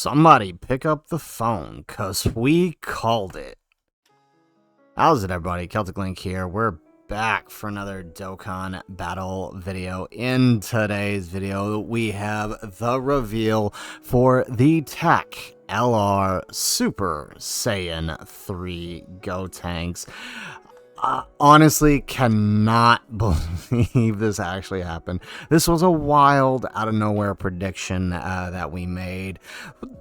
Somebody pick up the phone, cause we called it. How's it, everybody? Celtic Link here. We're back for another Dokkan battle video. In today's video, we have the reveal for the Tech LR Super Saiyan 3 Gotenks. Honestly, cannot believe this actually happened. This was a wild, out of nowhere prediction that we made.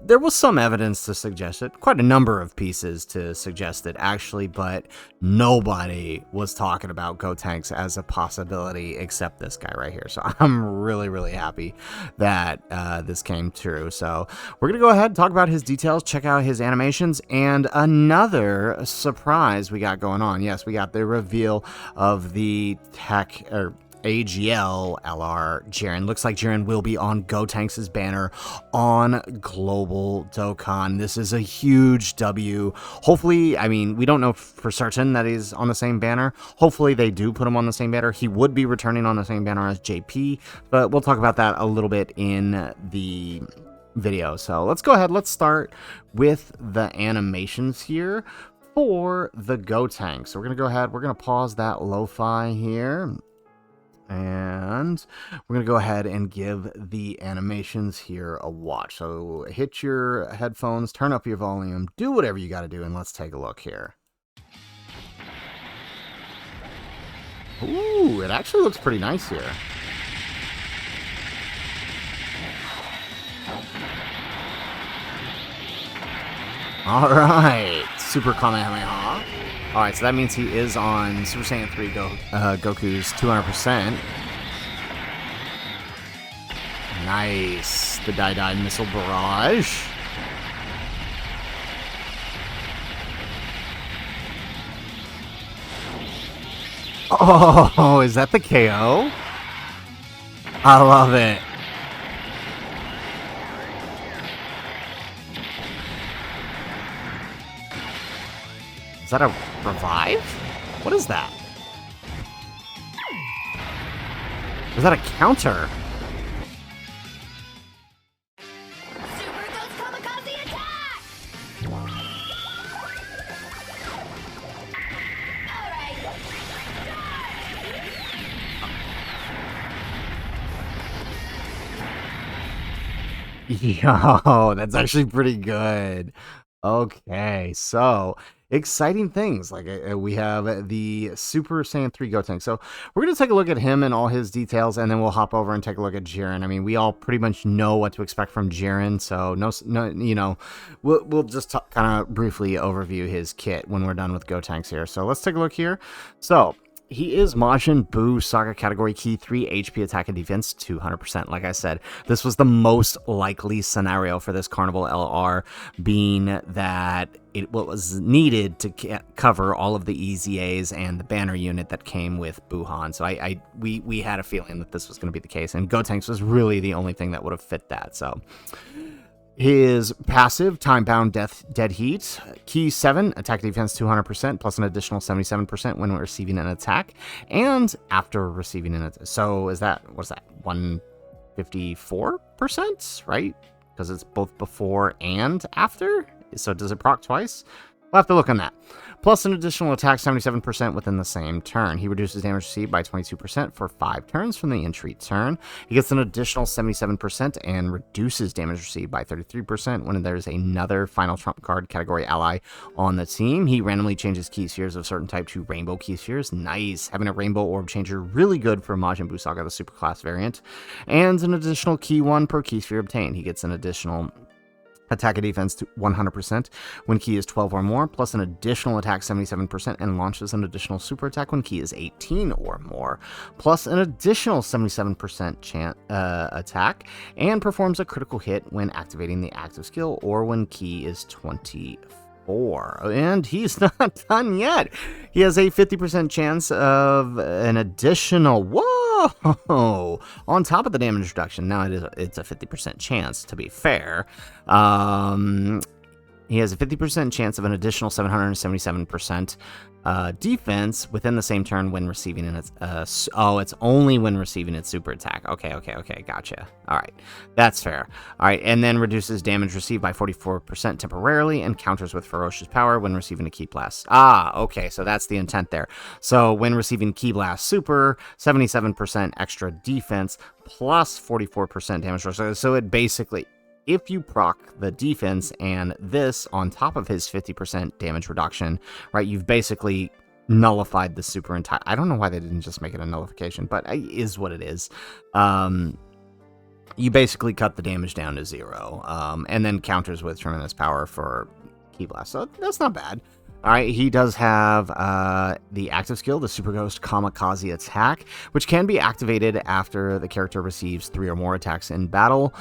There was some evidence to suggest it, quite a number of pieces to suggest it actually, but nobody was talking about Gotenks as a possibility except this guy right here. So I'm really happy that this came true. So we're gonna go ahead and talk about his details, check out his animations, and another surprise we got going on. Yes, we got the reveal of the Tech or AGL LR Jiren. Looks like Jiren will be on Gotenks' banner on Global Dokkan. This is a huge W. Hopefully, I mean, we don't know for certain that he's on the same banner. Hopefully they do put him on the same banner. He would be returning on the same banner as JP, but we'll talk about that a little bit in the video. So let's go ahead. Let's start with the animations here for the Gotenks. So we're going to go ahead. We're going to pause that Lo-Fi here. And we're going to go ahead and give the animations here a watch. So hit your headphones, turn up your volume, do whatever you got to do, and let's take a look here. Ooh, it actually looks pretty nice here. All right, Super Kamehameha. All right, so that means he is on Super Saiyan 3 Goku's 200%. Nice. The Dai Missile Barrage. Oh, is that the KO? I love it. Is that a revive? What is that? Is that a counter? Super Ghost Kamikaze attack! Yo, that's actually pretty good. Okay, so exciting things. Like we have the Super Saiyan 3 Gotenks. So we're going to take a look at him and all his details, and then we'll hop over and take a look at Jiren. I mean, we all pretty much know what to expect from Jiren, so no, you know, we'll just kind of briefly overview his kit when we're done with Gotenks here. So let's take a look here. So he is Majin Buu Saga category key 3 HP attack and defense 200%. Like I said, this was the most likely scenario for this Carnival LR, being that it was needed to cover all of the EZAs and the banner unit that came with Buhan. So we had a feeling that this was going to be the case, and Gotenks was really the only thing that would have fit that. So his passive, Time-Bound Dead Heat, Key 7, Attack Defense 200%, plus an additional 77% when receiving an attack, and after receiving an attack. So is that, what's that, 154%, right? Because it's both before and after? So does it proc twice? We'll have to look on that. Plus an additional attack 77% within the same turn. He reduces damage received by 22% for 5 turns from the entry turn. He gets an additional 77% and reduces damage received by 33% when there's another final trump card category ally on the team. He randomly changes key spheres of certain type to rainbow key spheres. Nice. Having a rainbow orb changer, really good for Majin Buu Saga, the superclass variant. And an additional key 1 per key sphere obtained. He gets an additional attack and defense to 100% when key is 12 or more, plus an additional attack 77%, and launches an additional super attack when key is 18 or more, plus an additional 77% attack, and performs a critical hit when activating the active skill or when key is 24. And he's not done yet. He has a 50% chance of an additional, whoa, on top of the damage reduction. Now it's a 50% chance, to be fair. He has a 50% chance of an additional 777% defense within the same turn when receiving its oh, it's only when receiving its super attack. Okay, gotcha. All right, that's fair. All right, and then reduces damage received by 44% temporarily and counters with ferocious power when receiving a ki blast. Okay, so that's the intent there. So when receiving ki blast super, 77% extra defense plus 44% damage. So it basically, if you proc the defense and this on top of his 50% damage reduction, right, you've basically nullified the super entire. I don't know why they didn't just make it a nullification, but it is what it is. You basically cut the damage down to 0, and then counters with tremendous power for ki blast. So that's not bad. All right, he does have the active skill, the Super Ghost Kamikaze Attack, which can be activated after the character receives 3 or more attacks in battle,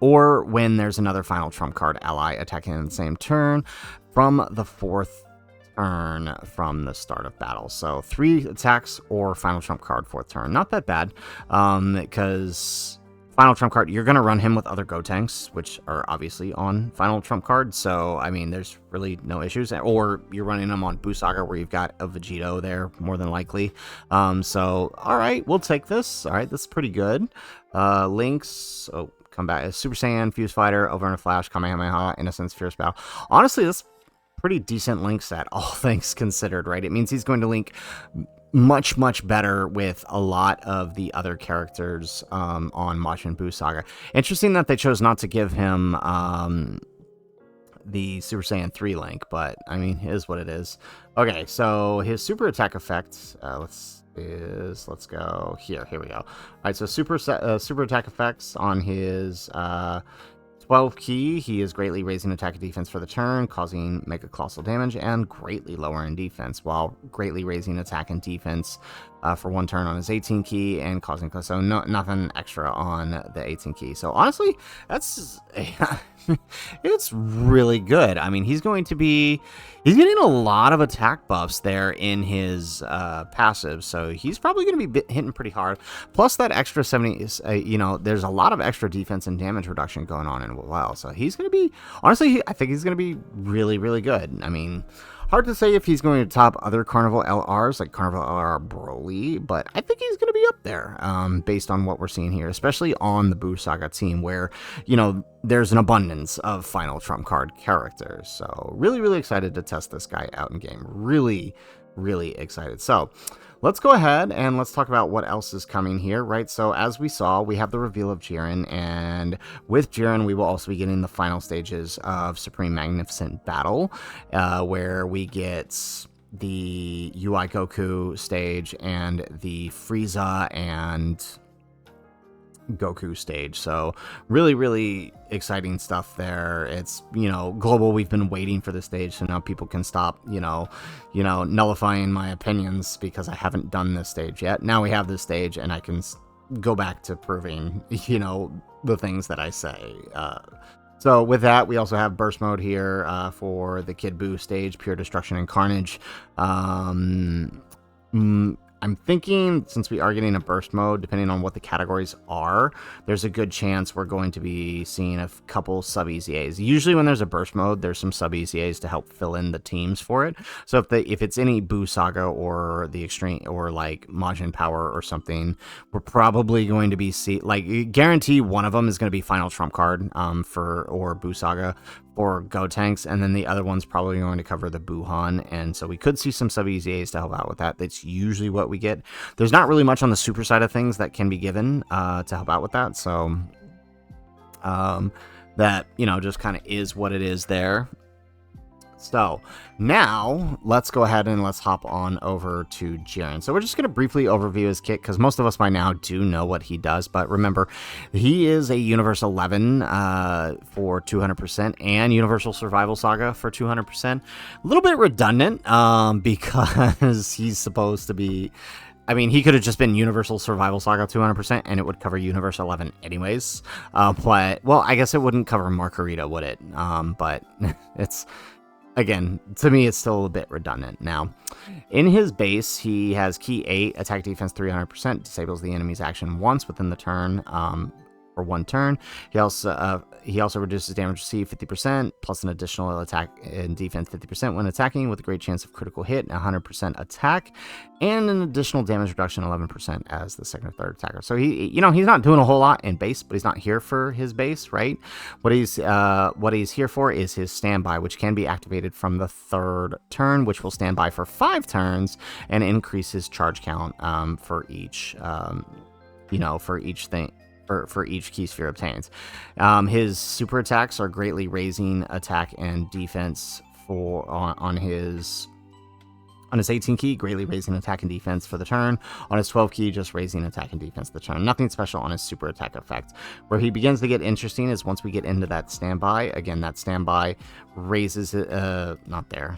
or when there's another final trump card ally attacking in the same turn from the 4th turn from the start of battle. So 3 attacks or final trump card 4th turn. Not that bad, because final trump card, you're going to run him with other Gotenks, which are obviously on final trump card. So, I mean, there's really no issues. Or you're running them on Buu Saga where you've got a Vegito there, more than likely. So, all right, we'll take this. All right, this is pretty good. Links, come back. Super Saiyan, Fuse Fighter, Over in a Flash, Kamehameha, Innocence, Fierce Battle. Honestly, this is pretty decent link set, all things considered, right? It means he's going to link much better with a lot of the other characters on Majin Buu Saga. Interesting that they chose not to give him the Super Saiyan 3 link, but I mean, it is what it is. Okay, so his super attack effect, let's go here. Here we go. All right, so super attack effects on his 12 ki, he is greatly raising attack and defense for the turn, causing mega colossal damage, and greatly lowering defense, while greatly raising attack and defense for 1 turn on his 18 ki, and causing so nothing extra on the 18 ki. So honestly, that's it's really good. I mean, he's getting a lot of attack buffs there in his passive, so he's probably going to be hitting pretty hard. Plus that extra 70, there's a lot of extra defense and damage reduction going on in well. So he's going to be, honestly, I think he's going to be really good. I mean, hard to say if he's going to top other Carnival LRs like Carnival LR Broly, but I think he's going to be up there based on what we're seeing here, especially on the Buu Saga team where, there's an abundance of final trump card characters. So really excited to test this guy out in game. Really excited. So let's go ahead and let's talk about what else is coming here, right? So as we saw, we have the reveal of Jiren, and with Jiren, we will also be getting the final stages of Supreme Magnificent Battle, where we get the UI Goku stage and the Frieza and Goku stage. So really exciting stuff there. It's global. We've been waiting for the stage, so now people can stop nullifying my opinions because I haven't done this stage yet. Now we have this stage and I can go back to proving the things that I say. So with that, we also have burst mode here for the Kid Buu stage, Pure Destruction and Carnage. I'm thinking, since we are getting a burst mode, depending on what the categories are, there's a good chance we're going to be seeing a couple sub-EZAs. Usually when there's a burst mode, there's some sub-EZAs to help fill in the teams for it. So if it's any Buu Saga or the Extreme or like Majin Power or something, we're probably going to be guarantee one of them is going to be Final Trump Card or Buu Saga or Gotenks, and then the other one's probably going to cover the Buuhan, and so we could see some sub-EZAs to help out with that. That's usually what we get. There's not really much on the super side of things that can be given to help out with that, so that, just kind of is what it is there. So now let's go ahead and let's hop on over to Jiren. So we're just going to briefly overview his kit because most of us by now do know what he does. But remember, he is a Universe 11 for 200% and Universal Survival Saga for 200%. A little bit redundant because he's supposed to be... I mean, he could have just been Universal Survival Saga 200%, and it would cover Universe 11 anyways. But, well, I guess it wouldn't cover Margarita, would it? But it's... Again, to me, it's still a bit redundant. Now, in his base, he has Ki 8, attack defense 300%, disables the enemy's action once within the turn. for 1 turn. He also reduces damage received 50%, plus an additional attack and defense 50% when attacking, with a great chance of critical hit, 100% attack, and an additional damage reduction 11% as the second or third attacker. So he's not doing a whole lot in base, but he's not here for his base, right? What he's here for is his standby, which can be activated from the 3rd turn, which will stand by for 5 turns and increase his charge count for each for each key sphere obtains. His super attacks are greatly raising attack and defense on his 18 key, greatly raising attack and defense for the turn. On his 12 key, just raising attack and defense the turn. Nothing special on his super attack effect. Where he begins to get interesting is once we get into that standby. Again, that standby raises it, not there.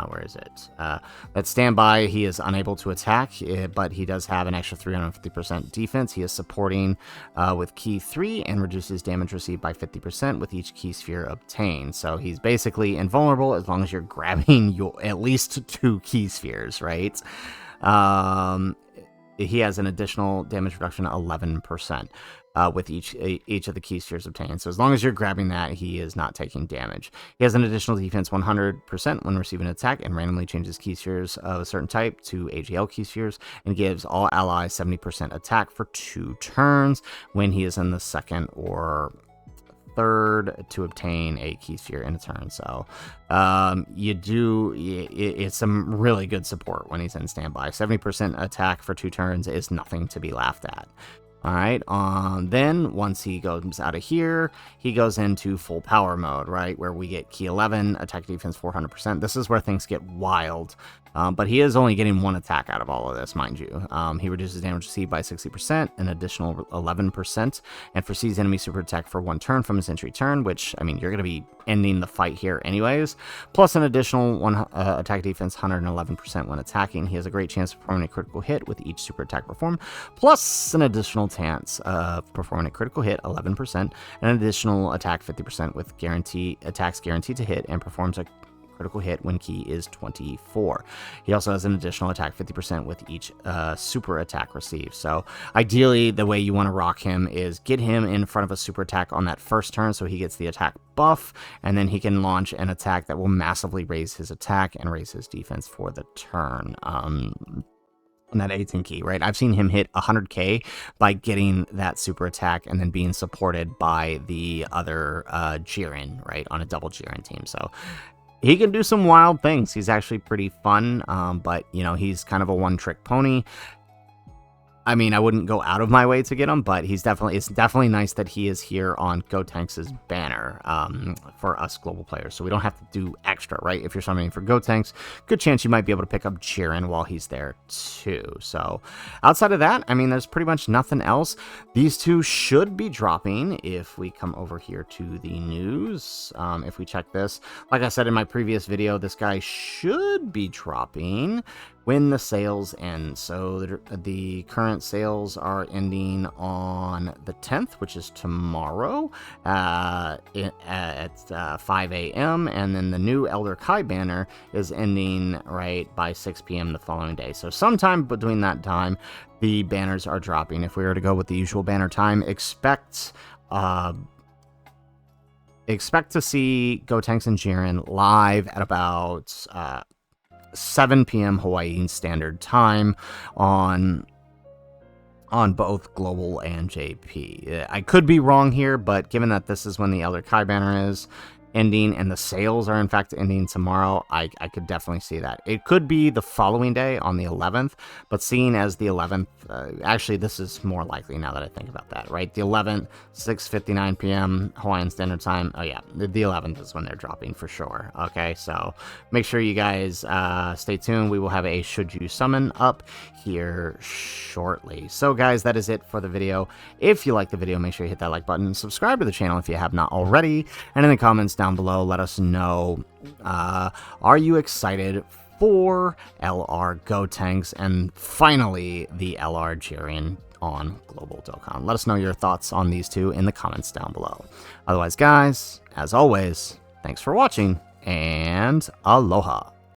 Where is it? That standby, he is unable to attack, but he does have an extra 350% defense. He is supporting with key 3 and reduces damage received by 50% with each key sphere obtained. So he's basically invulnerable as long as you're grabbing at least 2 key spheres, right? He has an additional damage reduction of 11%. With each of the key spheres obtained. So as long as you're grabbing that, he is not taking damage. He has an additional defense 100% when receiving an attack, and randomly changes key spheres of a certain type to AGL key spheres, and gives all allies 70% attack for 2 turns when he is in the 2nd or 3rd to obtain a key sphere in a turn. So it's some really good support when he's in standby. 70% attack for 2 turns is nothing to be laughed at. All right, then once he goes out of here, he goes into full power mode, right, where we get key 11, attack defense 400%. This is where things get wild, but he is only getting 1 attack out of all of this, mind you. He reduces damage received by 60%, an additional 11%, and foresees enemy super attack for 1 turn from his entry turn, which, I mean, you're going to be ending the fight here anyways, plus an additional 1 attack defense 111% when attacking. He has a great chance of performing a critical hit with each super attack performed, plus an additional chance of performing a critical hit 11%, and an additional attack 50% with attacks guaranteed to hit, and performs a critical hit when key is 24. He also has an additional attack 50% with each super attack received. So ideally, the way you want to rock him is get him in front of a super attack on that 1st turn, so he gets the attack buff, and then he can launch an attack that will massively raise his attack and raise his defense for the turn. On that 18 key, right? I've seen him hit 100k by getting that super attack and then being supported by the other Jiren, right, on a double Jiren team. So he can do some wild things. He's actually pretty fun, but, he's kind of a one-trick pony. I mean, I wouldn't go out of my way to get him, but it's definitely nice that he is here on Gotenks' banner for us global players, so we don't have to do extra, right? If you're summoning for Gotenks, good chance you might be able to pick up Jiren while he's there too. So outside of that, I mean, there's pretty much nothing else. These 2 should be dropping if we come over here to the news. If we check this, like I said in my previous video, this guy should be dropping when the sales end. So the current sales are ending on the 10th, which is tomorrow at 5 a.m. And then the new Elder Kai banner is ending right by 6 p.m. the following day. So sometime between that time, the banners are dropping. If we were to go with the usual banner time, expect to see Gotenks and Jiren live at about 7 p.m. Hawaiian Standard Time on both Global and JP. I could be wrong here, but given that this is when the Elder Kai banner is ending and the sales are in fact ending tomorrow, I could definitely see that. It could be the following day on the 11th, but seeing as the 11th, actually this is more likely now that I think about that, right? The 11th, 6:59 p.m. Hawaiian Standard Time. Oh yeah, the 11th is when they're dropping for sure. Okay, so make sure you guys stay tuned. We will have a Should You Summon up here shortly. So guys, that is it for the video. If you like the video, make sure you hit that like button, subscribe to the channel if you have not already, and in the comments down below, let us know, are you excited for LR Gotenks and finally the LR Jiren on Global Dokkan? Let us know your thoughts on these 2 in the comments down below. Otherwise, guys, as always, thanks for watching, and aloha.